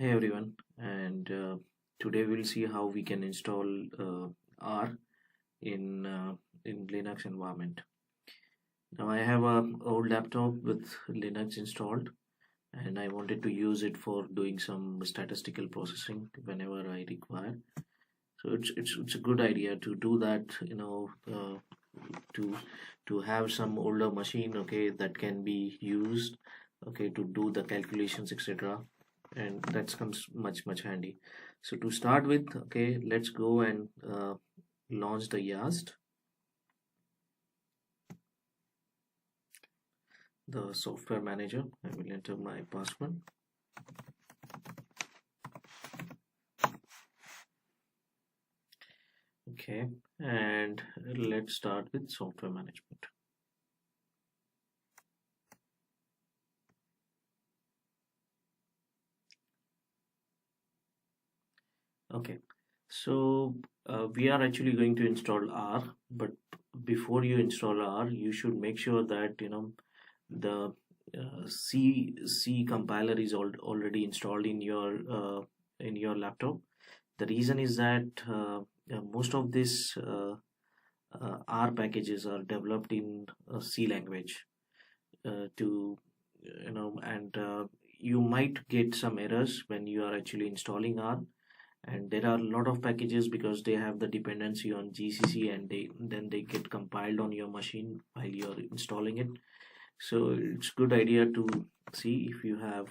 Hey everyone, and today we'll see how we can install R in Linux environment. Now I have a old laptop with Linux installed, and I wanted to use it for doing some statistical processing whenever I require. So it's a good idea to do that, to have some older machine, okay, that can be used, okay, to do the calculations, etc. And that comes much handy. So to start with, okay, let's go and launch the YAST, the software manager. I will enter my password. Okay, and let's start with software management. Okay, so we are actually going to install R, but before you install R, you should make sure that the C compiler is already installed in your laptop. The reason is that most of these R packages are developed in C language to and you might get some errors when you are actually installing R. And there are a lot of packages because they have the dependency on GCC, and they get compiled on your machine while you're installing it. So it's good idea to see if you have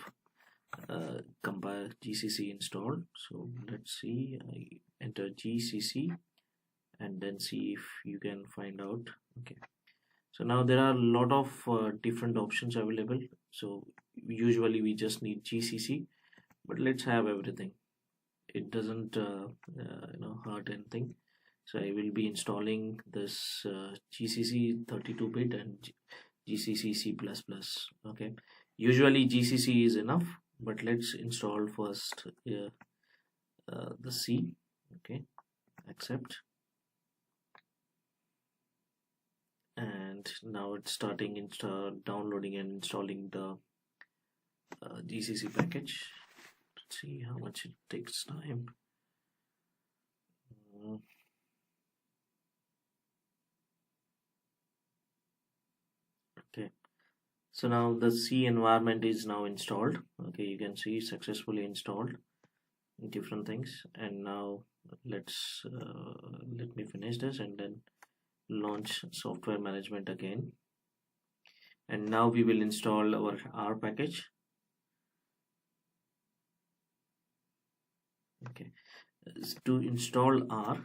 compile GCC installed. So let's see, I enter GCC and then see if you can find out. Okay, so now there are a lot of different options available. So usually we just need GCC, but let's have everything. It doesn't hurt anything. So I will be installing this GCC 32-bit and GCC C++. Okay, usually GCC is enough, but let's install first the C. Okay, accept, and now it's starting downloading and installing the GCC package. Let's see how much it takes time. Okay, so now the C environment is now installed. Okay, you can see successfully installed different things. And now let's let me finish this and then launch software management again. And now we will install our R package. Okay, to install R,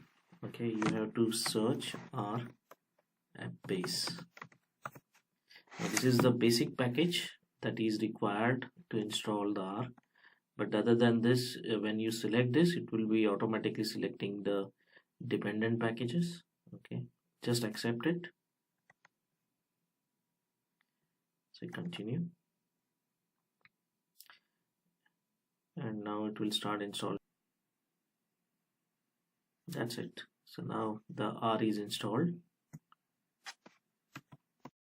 okay, you have to search R app base. Now, this is the basic package that is required to install the R. But other than this, when you select this, it will be automatically selecting the dependent packages. Okay, just accept it. So continue, and now it will start installing. That's it. So now the R is installed.